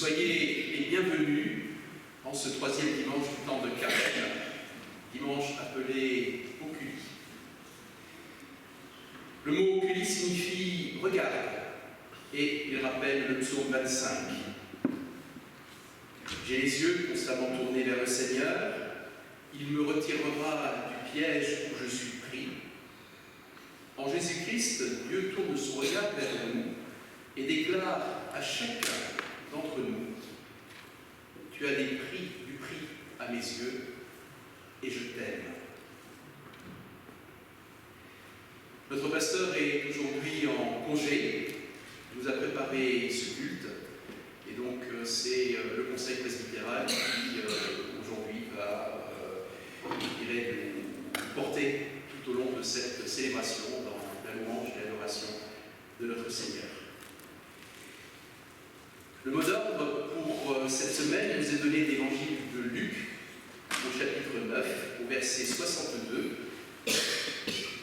Soyez les bienvenus en ce troisième dimanche du temps de Carême, dimanche appelé Oculi. Le mot Oculi signifie regarde et il rappelle le psaume 25. J'ai les yeux constamment tournés vers le Seigneur, il me retirera du piège où je suis pris. En Jésus-Christ, Dieu tourne son regard vers nous et déclare à chacun d'entre nous: tu as du prix à mes yeux et je t'aime. Notre pasteur est aujourd'hui en congé, il nous a préparé ce culte et donc c'est le conseil presbytéral qui aujourd'hui va nous porter tout au long de cette célébration dans la louange et l'adoration de notre Seigneur. Le mot d'ordre pour cette semaine nous est donné d'évangile de Luc, au chapitre 9, au verset 62.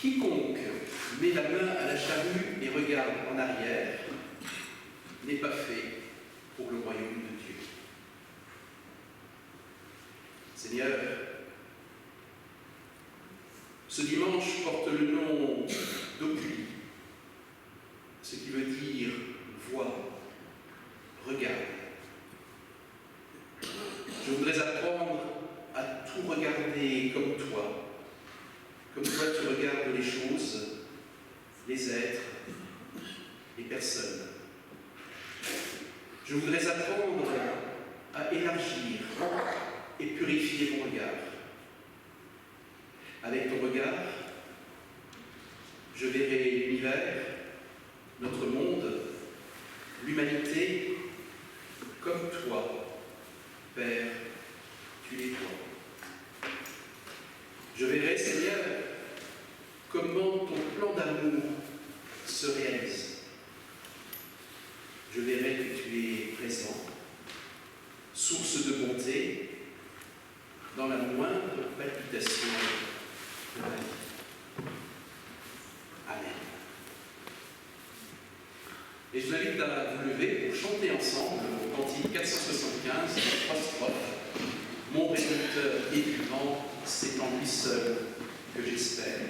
Quiconque met la main à la charrue et regarde en arrière n'est pas fait pour le royaume de Dieu. Seigneur, ce dimanche porte le nom d'Oculi, ce qui veut dire vois, regarde. Je voudrais apprendre à tout regarder comme toi tu regardes les choses, les êtres, les personnes. Je voudrais apprendre à élargir et purifier mon regard. Avec ton regard, je verrai l'univers, notre monde, l'humanité, comme toi, Père, tu es toi. Je verrai, Seigneur, comment ton plan d'amour se réalise. Je verrai que tu es présent, source de bonté, dans la moindre palpitation de ma vie. Amen. Et je vous invite à vous lever pour chanter ensemble au cantique 475, 3 strophes. Mon Rédempteur est vivant, c'est en lui seul que j'espère.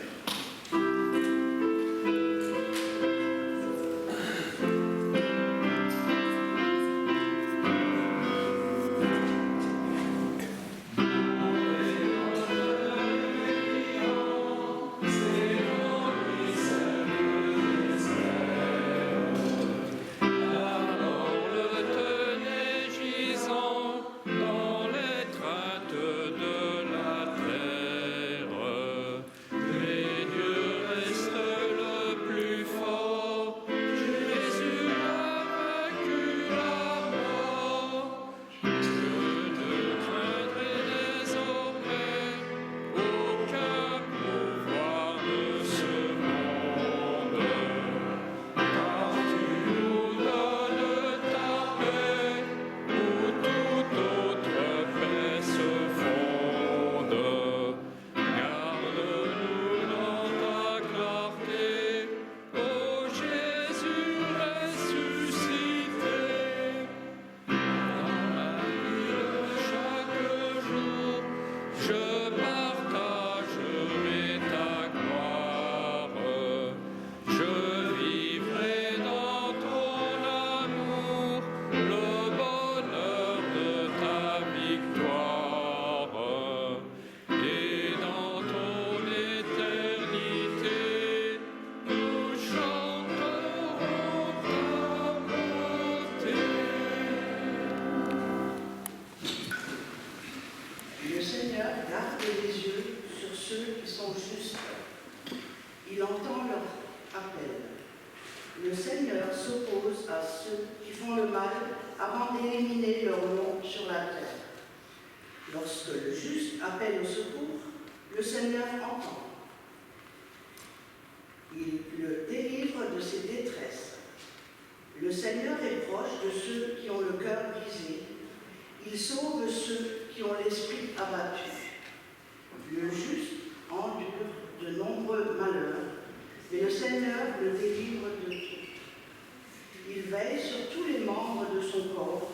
Il veille sur tous les membres de son corps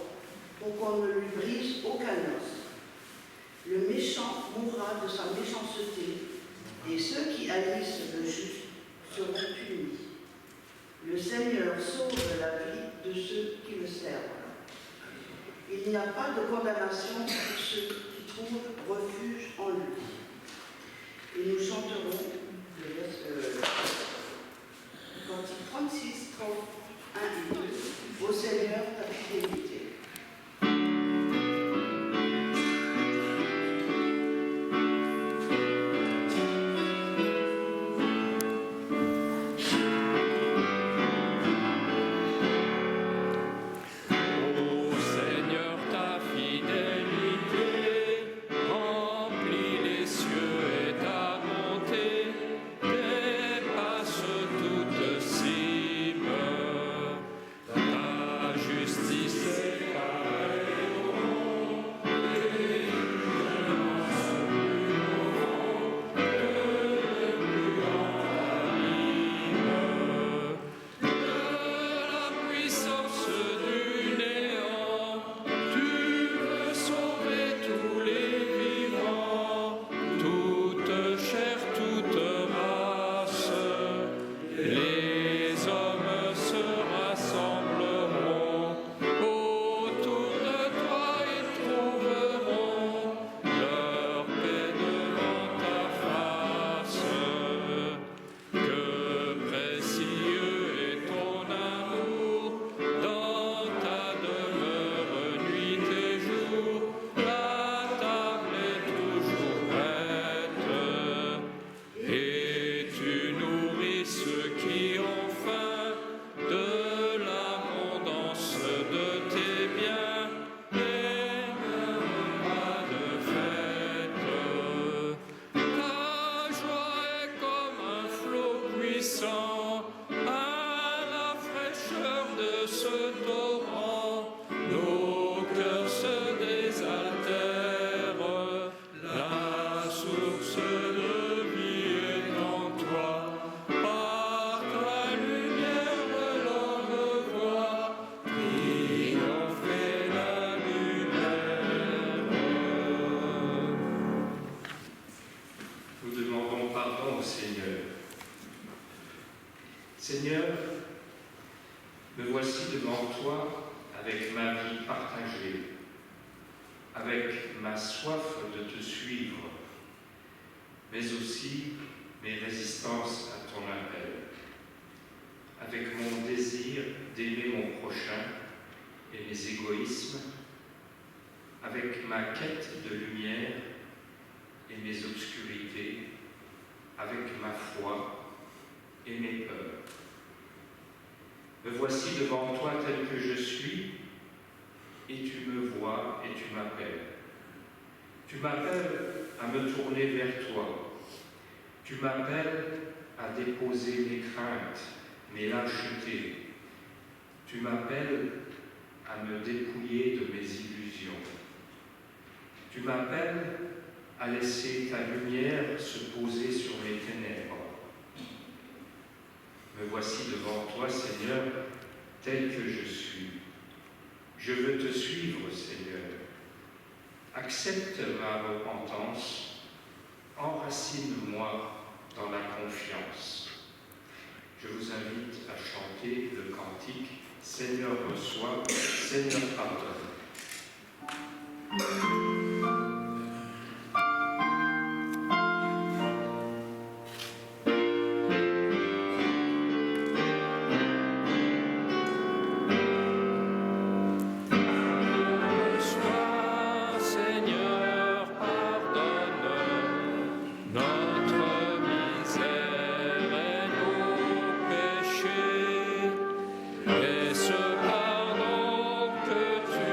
pour qu'on ne lui brise aucun os. Le méchant mourra de sa méchanceté, et ceux qui haïssent le juste seront punis. Le Seigneur sauve la vie de ceux qui le servent. Il n'y a pas de condamnation pour ceux qui trouvent refuge en lui. Et nous chanterons le cantique 36, 31 et 2, au Seigneur ta fidélité. Seigneur, me voici devant toi avec ma vie partagée, avec ma soif de te suivre, mais aussi mes résistances à ton appel, avec mon désir d'aimer mon prochain et mes égoïsmes, avec ma quête de lumière et mes obscurités, avec ma foi et mes peurs. Me voici devant toi tel que je suis, et tu me vois et tu m'appelles. Tu m'appelles à me tourner vers toi. Tu m'appelles à déposer mes craintes, mes lâchetés. Tu m'appelles à me dépouiller de mes illusions. Tu m'appelles à laisser ta lumière se poser sur mes ténèbres. Me voici devant toi, Seigneur, tel que je suis. Je veux te suivre, Seigneur. Accepte ma repentance, enracine-moi dans la confiance. Je vous invite à chanter le cantique « Seigneur reçois, Seigneur pardonne ». Et ce pardon que tu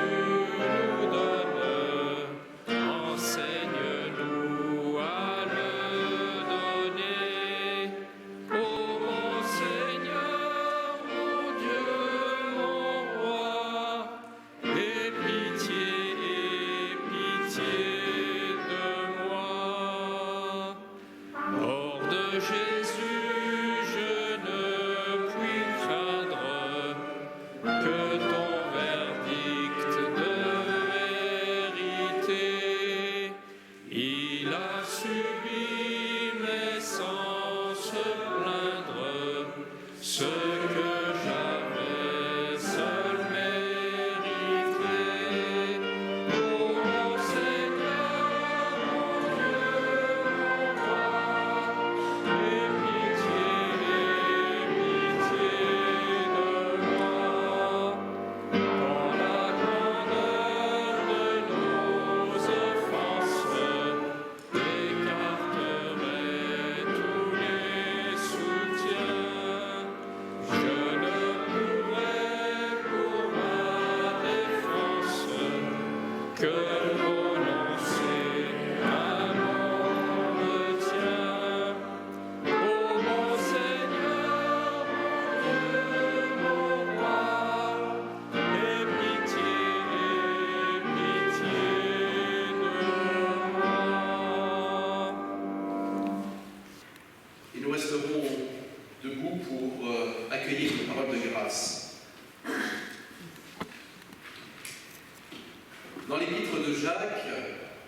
Dans l'épître de Jacques,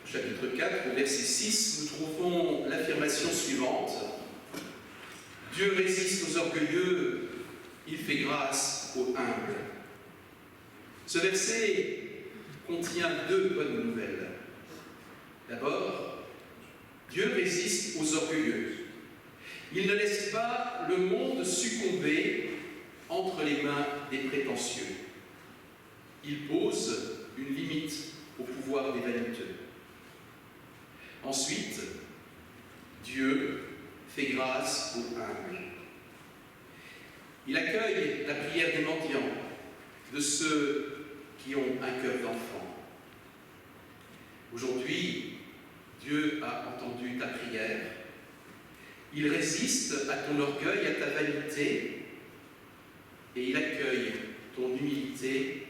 chapitre 4, au verset 6, nous trouvons l'affirmation suivante. Dieu résiste aux orgueilleux, il fait grâce aux humbles. Ce verset contient deux bonnes nouvelles. D'abord, Dieu résiste aux orgueilleux. Il ne laisse pas le monde succomber entre les mains des prétentieux. Il pose une limite au pouvoir des vaniteux. Ensuite, Dieu fait grâce aux humbles. Il accueille la prière des mendiants, de ceux qui ont un cœur d'enfant. Aujourd'hui, Dieu a entendu ta prière. Il résiste à ton orgueil, à ta vanité, et il accueille ton humilité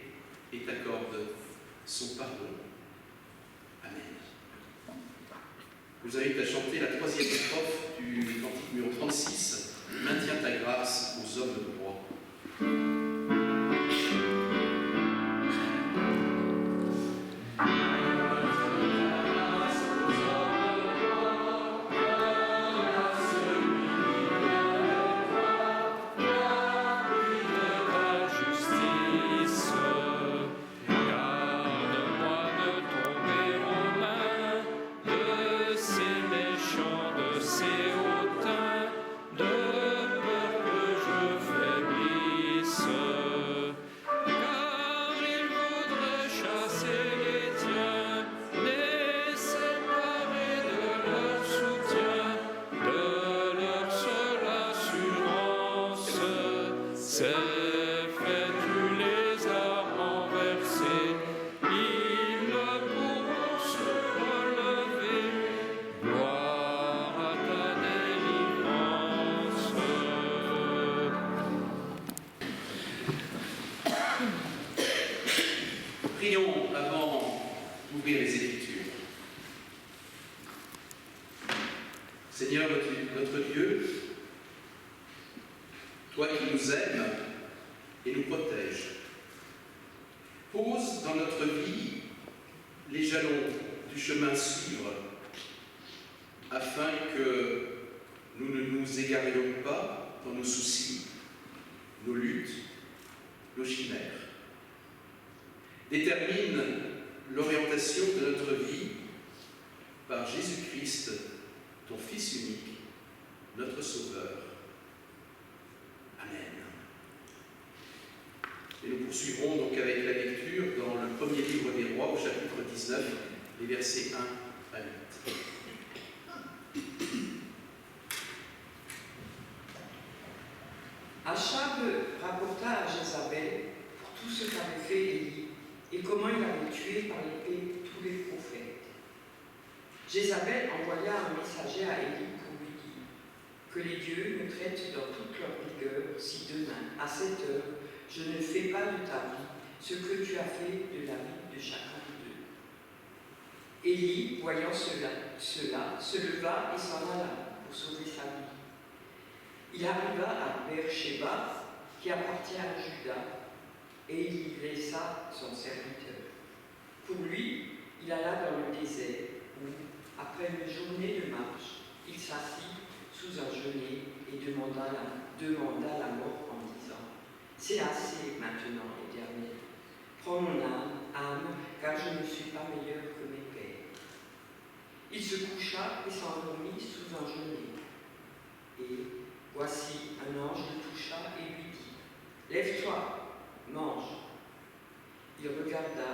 et t'accorde son pardon. Amen. Je vous invite à chanter la troisième strophe du cantique numéro 36, « Maintiens ta grâce aux hommes de droit ». Prions avant d'ouvrir les Écritures. Seigneur notre Dieu, toi qui nous aimes et nous protèges, pose dans notre vie les jalons du chemin à suivre afin que nous ne nous égarions pas dans nos soucis, nos luttes, nos chimères. Détermine l'orientation de notre vie par Jésus-Christ, ton Fils unique, notre Sauveur. Amen. Et nous poursuivrons donc avec la lecture dans le premier livre des Rois, au chapitre 19, les versets 1 à 8. Achab rapporta à Jézabel pour tout ce qu'avait fait Élie et comment il avait tué par l'épée tous les prophètes. Jézabel envoya un messager à Élie pour lui dire que les dieux me traitent dans toute leur rigueur si demain, à cette heure, je ne fais pas de ta vie ce que tu as fait de la vie de chacun d'eux. Élie, voyant cela, se leva et s'en alla pour sauver sa vie. Il arriva à Beersheba, qui appartient à Juda, et il y laissa son serviteur. Pour lui, il alla dans le désert, où, après une journée de marche, il s'assit sous un genêt et demanda la mort en disant « C'est assez maintenant, Éternel. Prends mon âme, car je ne suis pas meilleur que mes pères. » Il se coucha et s'endormit sous un genêt. Et voici, un ange le toucha et lui dit « Lève-toi, mange. » Il regarda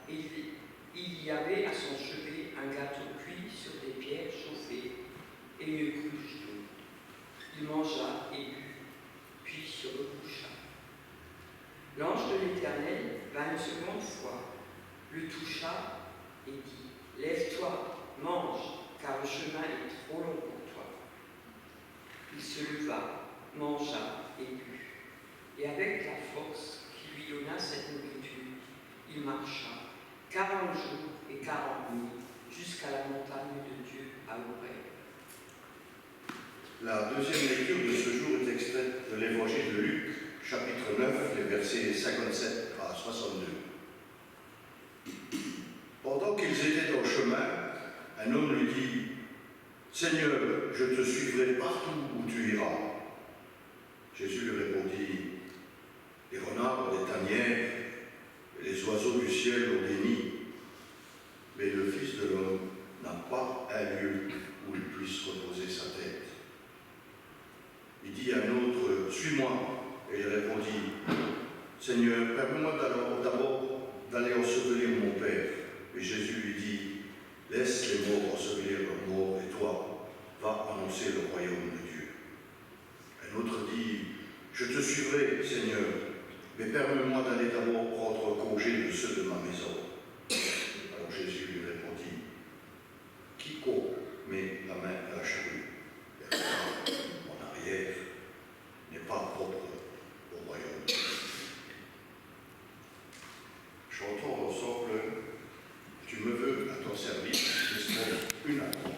et il y avait à son chevet un gâteau cuit sur des pierres chauffées et une cruche d'eau. Il mangea et but, puis se recoucha. L'ange de l'Éternel vint une seconde fois, le toucha et dit « Lève-toi, mange, car le chemin est trop long pour toi. » Il se leva, mangea et but, et avec la force qui lui donna cette nourriture, il marcha 40 jours et 40 nuits jusqu'à la montagne de Dieu à Horeb. La deuxième lecture de ce jour est extraite de l'évangile de Luc, chapitre 9, les versets 57 à 62. Pendant qu'ils étaient en chemin, un homme lui dit « Seigneur, je te suivrai partout où tu iras. » Jésus lui répondit « Les renards ont des tanières, et les oiseaux du ciel ont des nids, mais le Fils de l'homme n'a pas un lieu où il puisse reposer sa tête. » Il dit à un autre « Suis-moi » et il répondit « Seigneur, permets-moi d'abord d'aller ensevelir mon Père. » Et Jésus lui dit « Laisse les morts ensevelir leurs morts, et toi, va annoncer le royaume de Dieu. » Un autre dit « Je te suivrai, Seigneur, mais permets-moi d'aller d'abord prendre congé de ceux de ma maison. » Alors Jésus lui répondit « Quiconque met la main à la charrue et regarde en arrière n'est pas propre au royaume. » Chantons ensemble « Tu me veux à ton service, laisse-moi une accord. »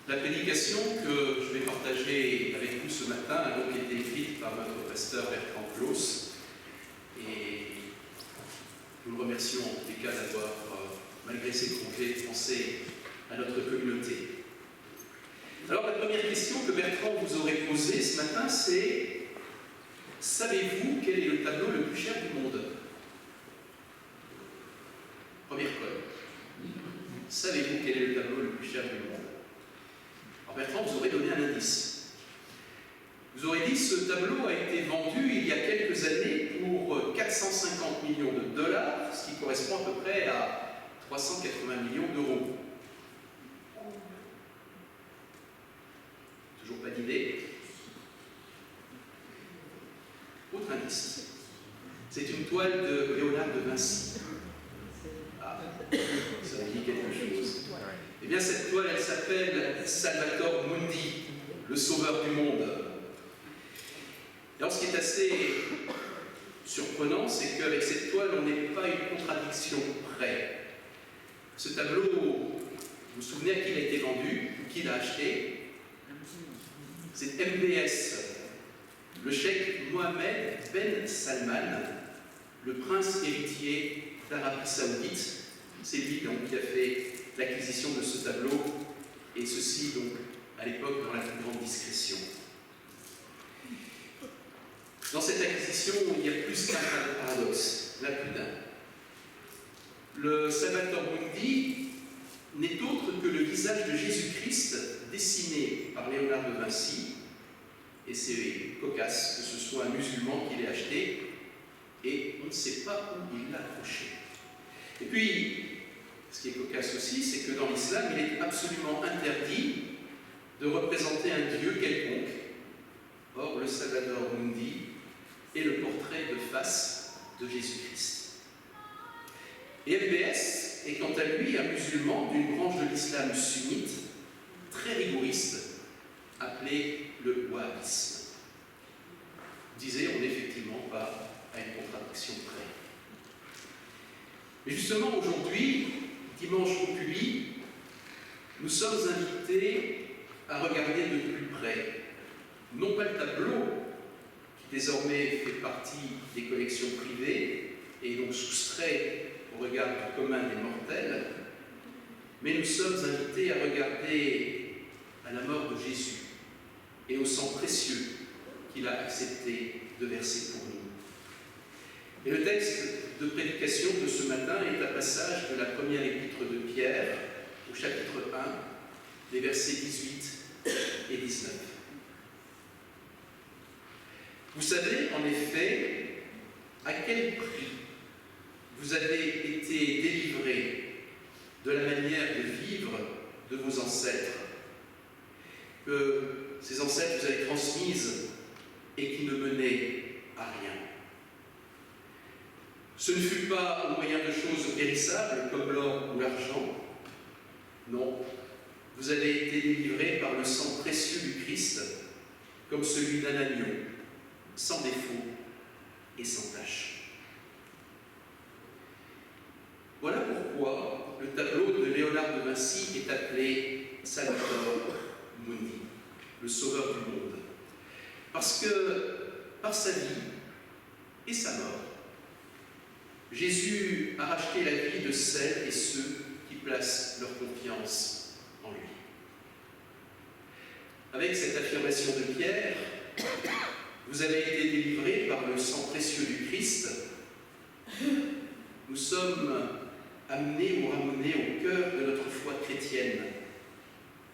La prédication que je vais partager avec vous ce matin a donc été écrite par notre pasteur Bertrand Claus, et nous le remercions en tous les cas d'avoir, malgré ses congés, pensé à notre communauté. Alors la première question que Bertrand vous aurait posée ce matin, c'est « Savez-vous quel est le tableau le plus cher du monde ?» Première colle. Savez-vous quel est le tableau le plus cher du monde? Alors Bertrand vous aurait donné un indice. Vous aurez dit ce tableau a été vendu il y a quelques années pour 450 millions de dollars, ce qui correspond à peu près à 380 millions d'euros. Toujours pas d'idée? Autre indice. C'est une toile de Léonard de Vinci. Ah, ça me dit quelque chose. Eh bien, cette toile, elle s'appelle Salvator Mundi, le sauveur du monde. Alors, ce qui est assez surprenant, c'est qu'avec cette toile, on n'est pas une contradiction près. Ce tableau, vous vous souvenez à qui il a été vendu, qui l'a acheté? C'est MBS, le cheikh Mohammed Ben Salman, le prince héritier d'Arabie Saoudite, C'est lui donc qui a fait l'acquisition de ce tableau, et ceci donc à l'époque dans la plus grande discrétion. Dans cette acquisition, il y a plus qu'un paradoxe, là plus d'un. Le Salvator Mundi n'est autre que le visage de Jésus-Christ dessiné par Léonard de Vinci, et c'est cocasse que ce soit un musulman qui l'ait acheté, et on ne sait pas où il l'a accroché. Et puis, ce qui est cocasse aussi, c'est que dans l'islam, il est absolument interdit de représenter un dieu quelconque. Or, le Salvator Mundi est le portrait de face de Jésus-Christ. Et FBS est quant à lui un musulman d'une branche de l'islam sunnite, très rigoriste, appelé le wahhabisme. Disait, on n'est effectivement pas à une contradiction près. Mais justement, aujourd'hui, dimanche Populi, nous sommes invités à regarder de plus près, non pas le tableau, qui désormais fait partie des collections privées et donc soustrait au regard du commun des mortels, mais nous sommes invités à regarder à la mort de Jésus et au sang précieux qu'il a accepté de verser pour nous. Et le texte de prédication de ce matin est un passage de la première épître de Pierre, au chapitre 1, les versets 18 et 19. Vous savez en effet à quel prix vous avez été délivrés de la manière de vivre de vos ancêtres, que ces ancêtres vous avaient transmises et qui ne menaient à rien. Ce ne fut pas au moyen de choses périssables comme l'or ou l'argent. Non, vous avez été délivrés par le sang précieux du Christ, comme celui d'un agneau, sans défaut et sans tache. Voilà pourquoi le tableau de Léonard de Vinci est appelé Salvator Mundi, le sauveur du monde. Parce que, par sa vie et sa mort, Jésus a racheté la vie de celles et ceux qui placent leur confiance en lui. Avec cette affirmation de Pierre, vous avez été délivrés par le sang précieux du Christ. Nous sommes amenés ou ramenés au cœur de notre foi chrétienne.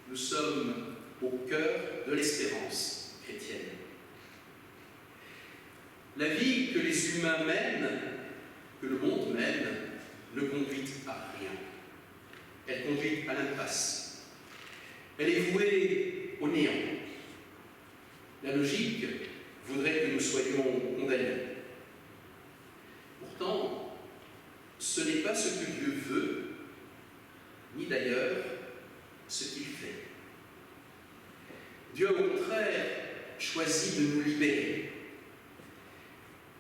Nous sommes au cœur de l'espérance chrétienne. La vie que les humains mènent, que le monde mène, ne conduit à rien. Elle conduit à l'impasse. Elle est vouée au néant. La logique voudrait que nous soyons condamnés. Pourtant, ce n'est pas ce que Dieu veut, ni d'ailleurs ce qu'il fait. Dieu, au contraire, choisit de nous libérer.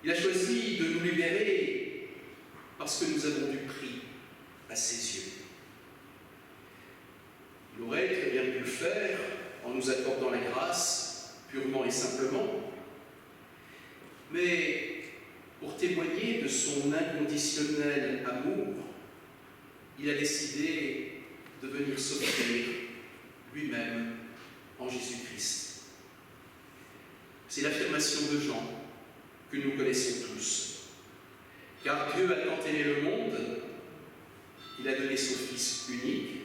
Il a choisi de nous libérer parce que nous avons du prix à ses yeux. Il aurait très bien pu le faire en nous accordant la grâce, purement et simplement, mais pour témoigner de son inconditionnel amour, il a décidé de venir s'offrir lui-même en Jésus-Christ. C'est l'affirmation de Jean que nous connaissons tous. Car Dieu a tant aimé le monde, il a donné son Fils unique,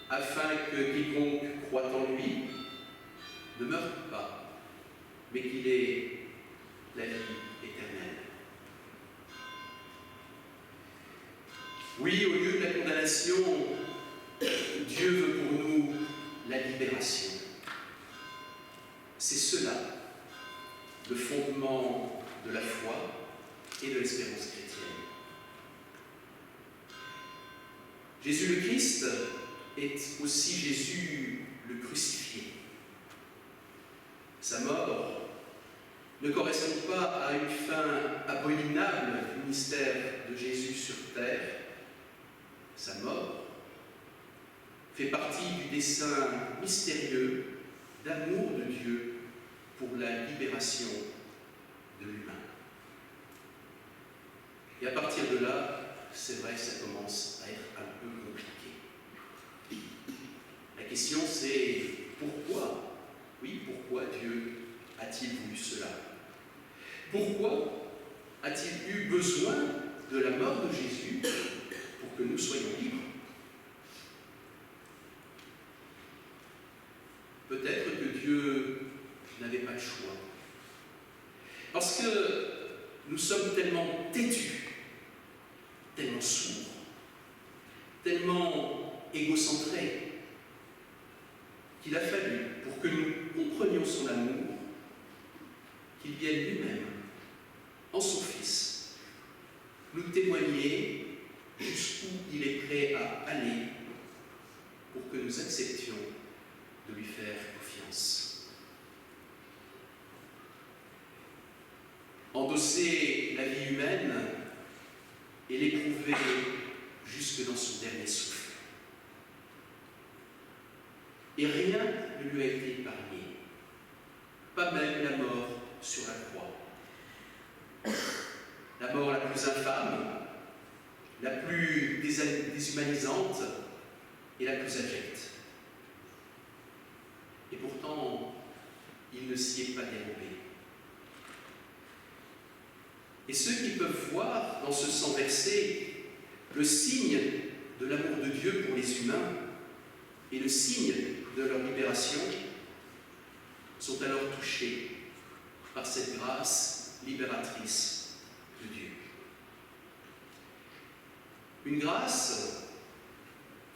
afin que quiconque croit en lui ne meure pas, mais qu'il ait la vie éternelle. Oui, au lieu de la condamnation, Dieu veut pour nous la libération. C'est cela, le fondement de la foi et de l'espérance chrétienne. Jésus le Christ est aussi Jésus le crucifié. Sa mort ne correspond pas à une fin abominable du ministère de Jésus sur terre. Sa mort fait partie du dessein mystérieux d'amour de Dieu pour la libération de l'humain. Et à partir de là, c'est vrai que ça commence à être un peu compliqué. La question c'est pourquoi? Oui, pourquoi Dieu a-t-il voulu cela? Pourquoi a-t-il eu besoin de la mort de Jésus pour que nous soyons libres? Peut-être que Dieu n'avait pas le choix. Parce que nous sommes tellement têtus, tellement sourds, tellement égocentrés, qu'il a fallu, pour que nous comprenions son amour, qu'il vienne lui-même, en son Fils, nous témoigner jusqu'où il est prêt à aller pour que nous acceptions de lui faire confiance. Endosser la vie humaine et l'éprouver jusque dans son dernier souffle. Et rien ne lui a été épargné, pas même la mort sur la croix. La mort la plus infâme, la plus déshumanisante et la plus abjecte. Et pourtant, il ne s'y est pas dérobé. Et ceux qui peuvent voir dans ce sang versé le signe de l'amour de Dieu pour les humains et le signe de leur libération sont alors touchés par cette grâce libératrice de Dieu. Une grâce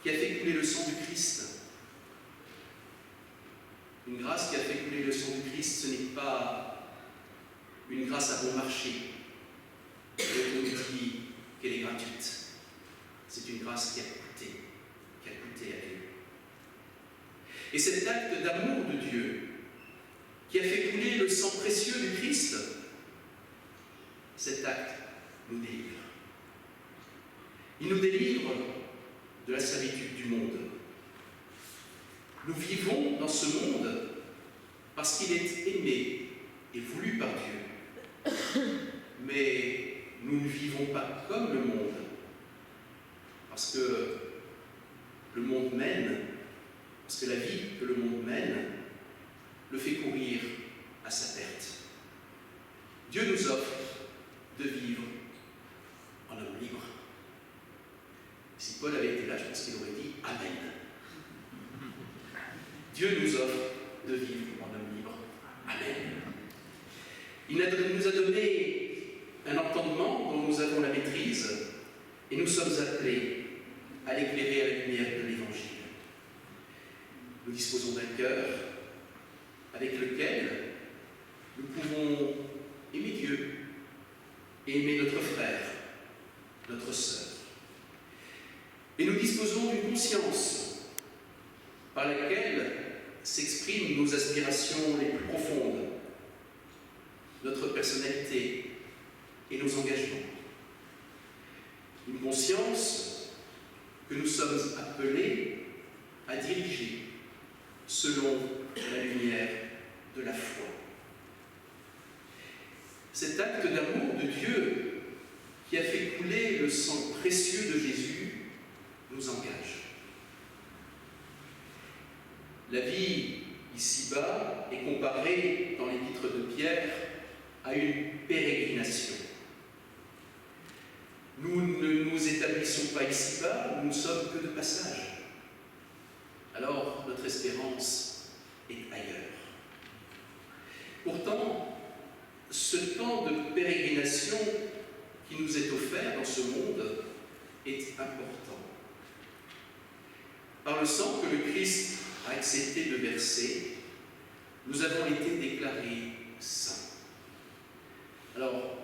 qui a fait couler le sang du Christ. Une grâce qui a fait couler le sang du Christ, ce n'est pas une grâce à bon marché, dont on dit qu'elle est gratuite. C'est une grâce qui a coûté à Dieu. Et cet acte d'amour de Dieu, qui a fait couler le sang précieux du Christ, cet acte nous délivre. Il nous délivre de la servitude du monde. Nous vivons dans ce monde parce qu'il est aimé et voulu par Dieu. Mais nous ne vivons pas comme le monde, parce que le monde mène, parce que la vie que le monde mène le fait courir à sa perte. Dieu nous offre de vivre en homme libre. Si Paul avait été là, je pense qu'il aurait dit « Amen ». Dieu nous offre de vivre en homme libre. Amen. Il nous a donné un entendement dont nous avons la maîtrise et nous sommes appelés à l'éclairer à la lumière de l'Évangile. Nous disposons d'un cœur avec lequel nous pouvons aimer Dieu et aimer notre frère, notre sœur. Et nous disposons d'une conscience par laquelle s'expriment nos aspirations les plus profondes, notre personnalité et nos engagements. Une conscience que nous sommes appelés à diriger selon la lumière de la foi. Cet acte d'amour de Dieu qui a fait couler le sang précieux de Jésus nous engage. La vie ici-bas est comparée dans l'épître de Pierre à une pérégrination. Nous ne nous établissons pas ici-bas, nous ne sommes que de passage. Alors notre espérance est ailleurs. Pourtant, ce temps de pérégrination qui nous est offert dans ce monde est important. Par le sang que le Christ a accepté de verser, nous avons été déclarés saints. Alors,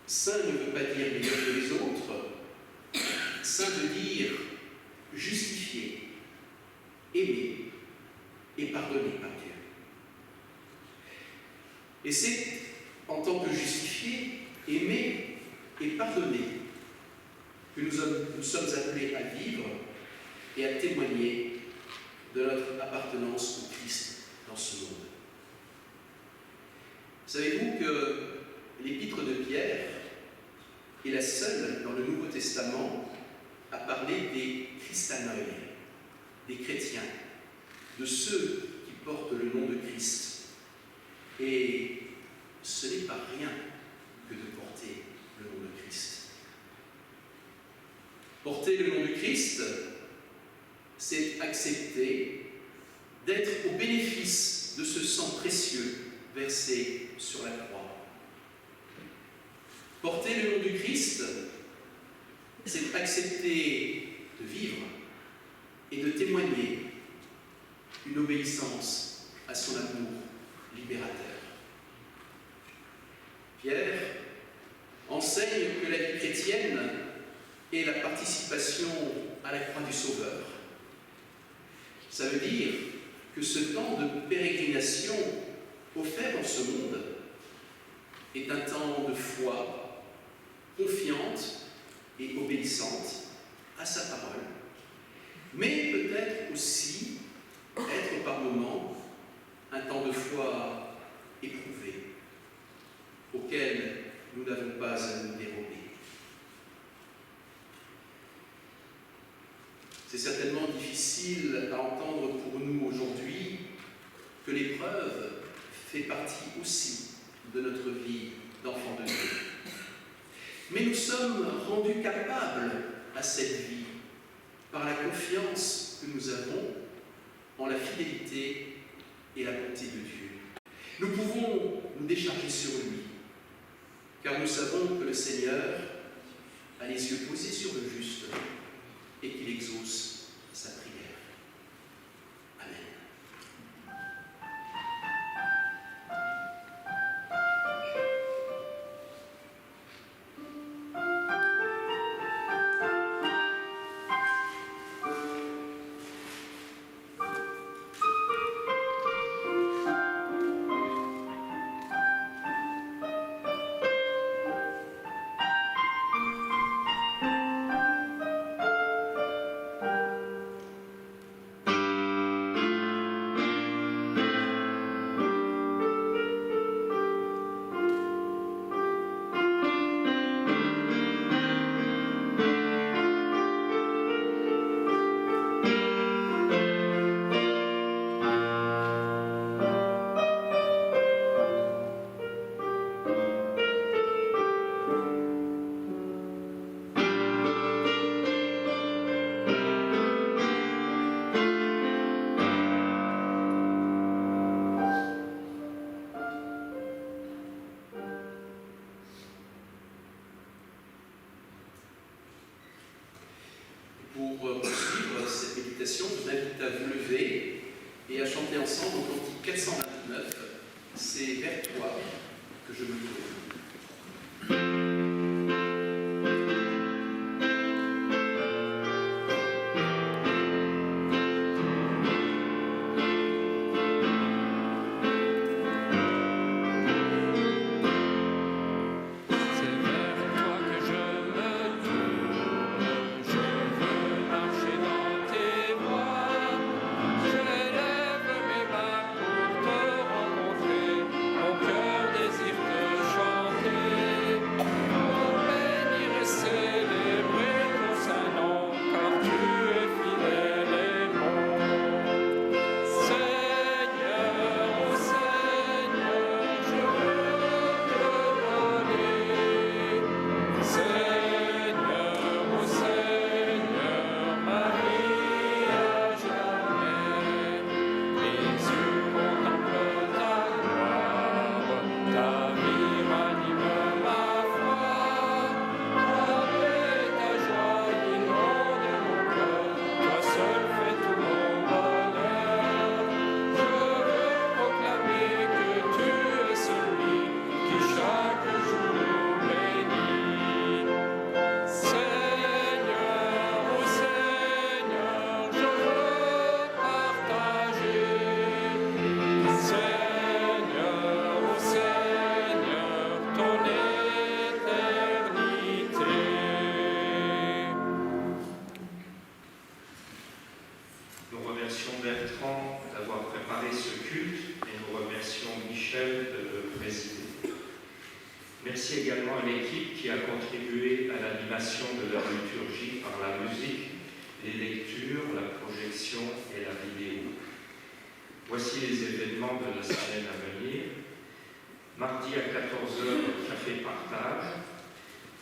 saint ne veut pas dire meilleur que les autres, saint veut dire justifié, aimé et pardonné par Dieu. Et c'est en tant que justifié, aimé et pardonné que nous sommes appelés à vivre et à témoigner de notre appartenance au Christ dans ce monde. Savez-vous que l'épître de Pierre est la seule dans le Nouveau Testament à parler des Christanoi, des chrétiens, de ceux qui portent le nom de Christ. Et ce n'est pas rien que de porter le nom de Christ. Porter le nom de Christ, c'est accepter d'être au bénéfice de ce sang précieux versé sur la croix. Porter le nom du Christ, c'est accepter de vivre et de témoigner une obéissance à son amour libérateur. Pierre enseigne que la vie chrétienne est la participation à la croix du Sauveur. Ça veut dire que ce temps de pérégrination offert dans ce monde est un temps de foi confiante et obéissante à sa parole, mais peut-être aussi être par moments un temps de foi éprouvé, auquel nous n'avons pas à nous dérober. C'est certainement difficile à entendre pour nous aujourd'hui que l'épreuve fait partie aussi de notre vie d'enfant de Dieu. Mais nous sommes rendus capables à cette vie par la confiance que nous avons en la fidélité et la bonté de Dieu. Nous pouvons nous décharger sur lui, car nous savons que le Seigneur a les yeux posés sur le juste et qu'il exauce sa prière. Amen. Pour poursuivre cette méditation, je vous invite à vous lever et à chanter ensemble au cantique 429. C'est vers toi que je me tourne. Mon cœur désire te chanter. l'animation de la liturgie par la musique, les lectures, la projection et la vidéo. Voici les événements de la semaine à venir. Mardi à 14h, café partage.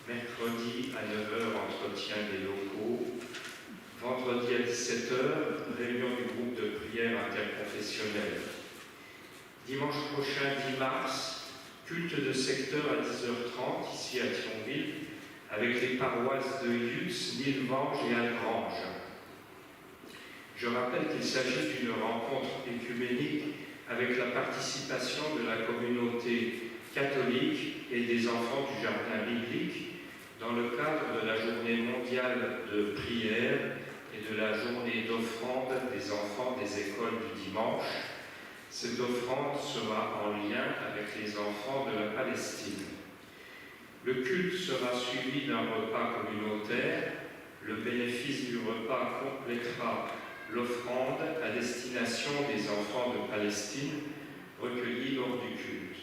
Mercredi à 9h, entretien des locaux. Vendredi à 17h, réunion du groupe de prière interconfessionnelle. Dimanche prochain, 10 mars, culte de secteur à 10h30, ici à Thionville, avec les paroisses de Yutz, Nilvange et Algrange. Je rappelle qu'il s'agit d'une rencontre écuménique avec la participation de la communauté catholique et des enfants du jardin biblique dans le cadre de la journée mondiale de prière et de la journée d'offrande des enfants des écoles du dimanche. Cette offrande sera en lien avec les enfants de la Palestine. Le culte sera suivi d'un repas communautaire. Le bénéfice du repas complétera l'offrande à destination des enfants de Palestine recueillis lors du culte.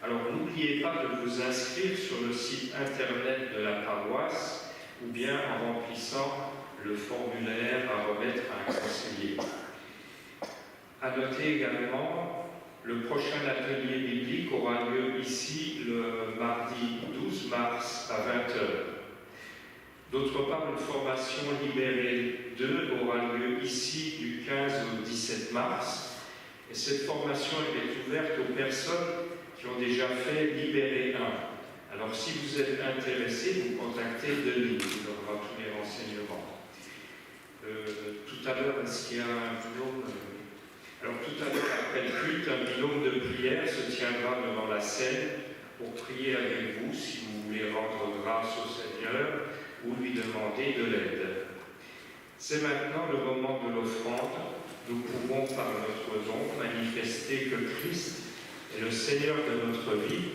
Alors n'oubliez pas de vous inscrire sur le site internet de la paroisse ou bien en remplissant le formulaire à remettre à un conseiller. À noter également, le prochain atelier biblique aura lieu ici le mardi 12 mars à 20h. D'autre part, une formation Libérée 2 aura lieu ici du 15 au 17 mars. Et cette formation est ouverte aux personnes qui ont déjà fait Libérée 1. Alors si vous êtes intéressé, vous contactez Denis, il aura tous les renseignements. Tout à l'heure, est-ce qu'il y a un binôme Alors tout à l'heure, après le culte, un binôme de prière se tiendra devant la scène pour prier avec vous si vous voulez rendre grâce au Seigneur ou lui demander de l'aide. C'est maintenant le moment de l'offrande. Nous pouvons par notre don manifester que Christ est le Seigneur de notre vie.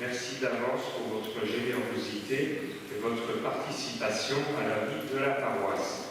Merci d'avance pour votre générosité et votre participation à la vie de la paroisse.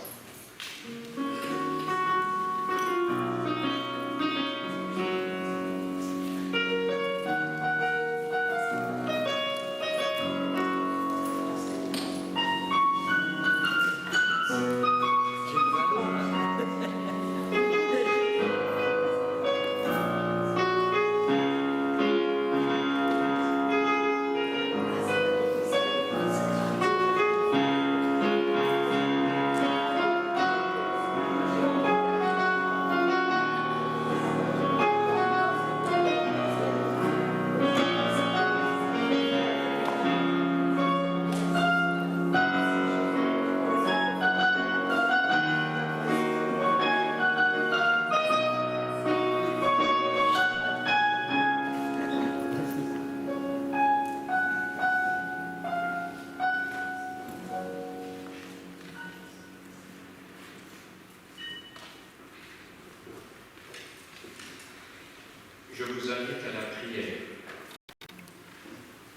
Je vous invite à la prière.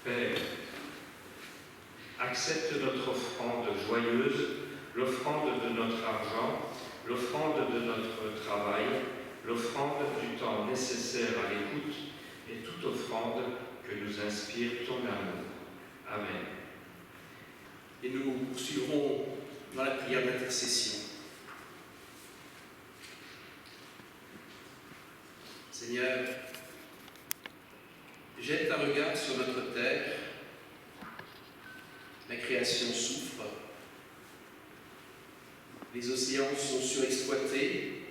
Père, accepte notre offrande joyeuse, l'offrande de notre argent, l'offrande de notre travail, l'offrande du temps nécessaire à l'écoute et toute offrande que nous inspire ton amour. Amen. Et nous poursuivrons dans la prière d'intercession. Seigneur, jette un regard sur notre terre. La création souffre. Les océans sont surexploités.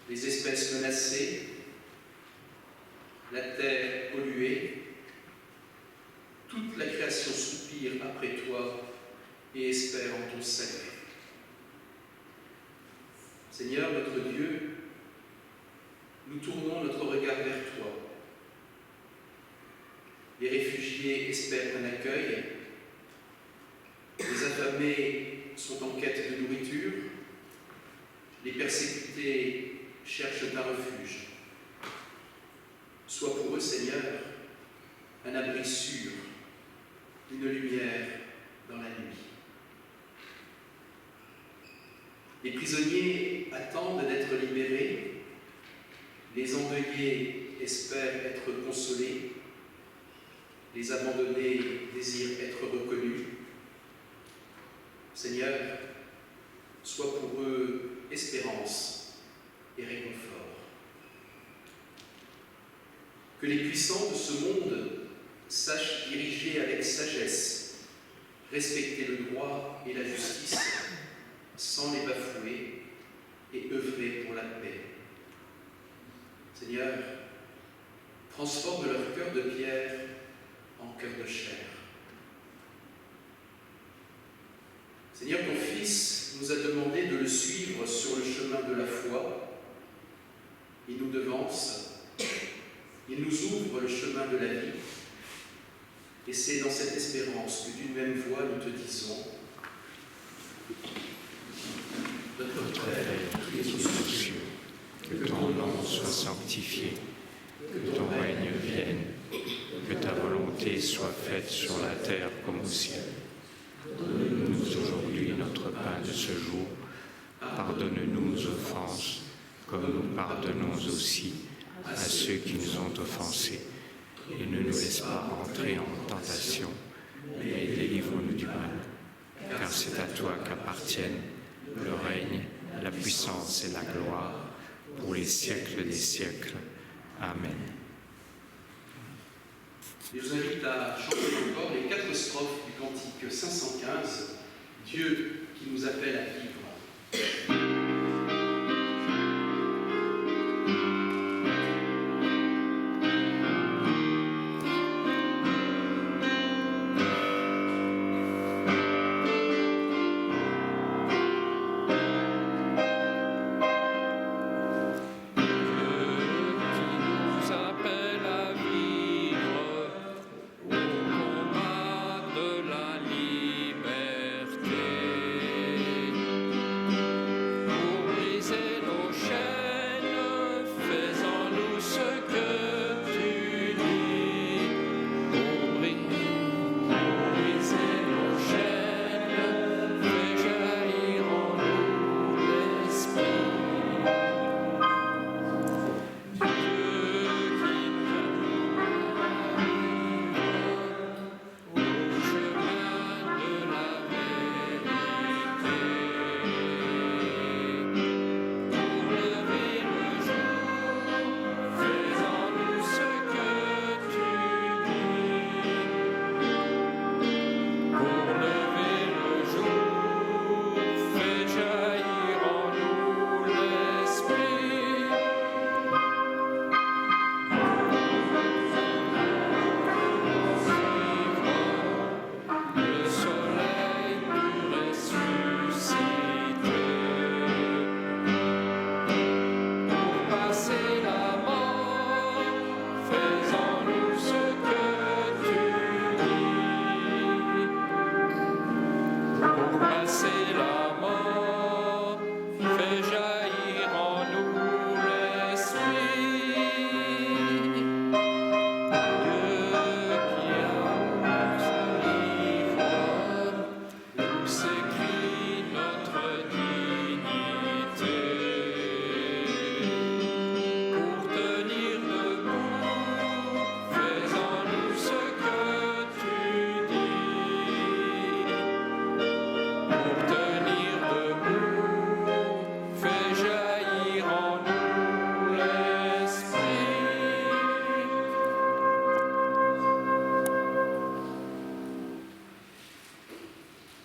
Les espèces menacées. La terre polluée. Toute la création soupire après toi et espère en ton salut. Seigneur, notre Dieu, nous tournons notre regard vers toi. Les réfugiés espèrent un accueil. Les affamés sont en quête de nourriture. Les persécutés cherchent un refuge. Sois pour eux, Seigneur, un abri sûr, une lumière dans la nuit. Les prisonniers attendent d'être libérés. Les endeuillés espèrent être consolés. les abandonnés désirent être reconnus. Seigneur, sois pour eux espérance et réconfort. Que les puissants de ce monde sachent diriger avec sagesse, respecter le droit et la justice sans les bafouer et œuvrer pour la paix. Seigneur, transforme leur cœur de pierre en cœur de chair. Seigneur, ton Fils nous a demandé de le suivre sur le chemin de la foi. Il nous devance, il nous ouvre le chemin de la vie. Et c'est dans cette espérance que d'une même voix nous te disons: Notre Père qui es aux cieux, que ton nom soit sanctifié, que ton règne vienne, que ta volonté soit faite sur la terre comme au ciel. Donne-nous aujourd'hui notre pain de ce jour. Pardonne-nous nos offenses, comme nous pardonnons aussi à ceux qui nous ont offensés. Et ne nous laisse pas entrer en tentation, mais délivre-nous du mal. Car c'est à toi qu'appartiennent le règne, la puissance et la gloire, pour les siècles des siècles. Amen. Je vous invite à chanter encore les 4 strophes du cantique 515, Dieu qui nous appelle à vivre.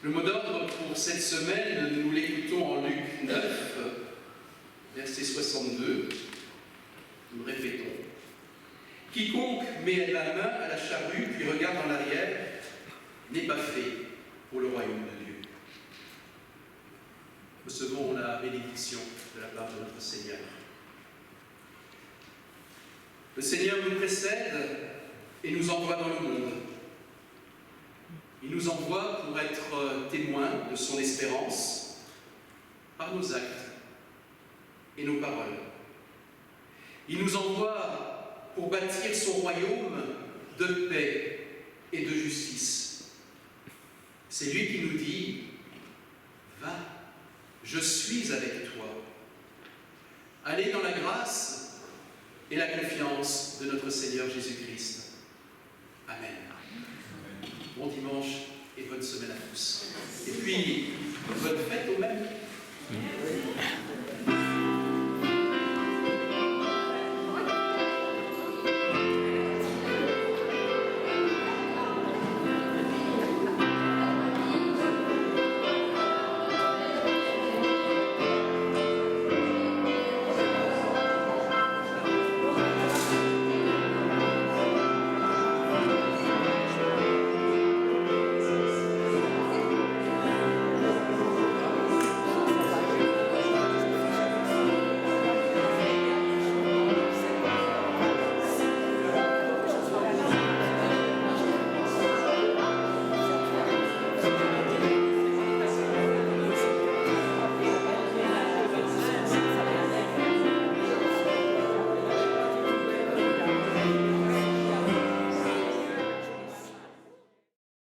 Le mot d'ordre pour cette semaine, nous l'écoutons en Luc 9, verset 62. Nous répétons. Quiconque met la main à la charrue puis regarde en arrière n'est pas fait pour le royaume de Dieu. Recevons la bénédiction de la part de notre Seigneur. Le Seigneur nous précède et nous envoie dans le monde. Il nous envoie pour être témoins de son espérance par nos actes et nos paroles. Il nous envoie pour bâtir son royaume de paix et de justice. C'est lui qui nous dit « Va, je suis avec toi. » Allez dans la grâce et la confiance de notre Seigneur Jésus-Christ. Amen. Bon dimanche et bonne semaine à tous. Et puis, bonne fête au même.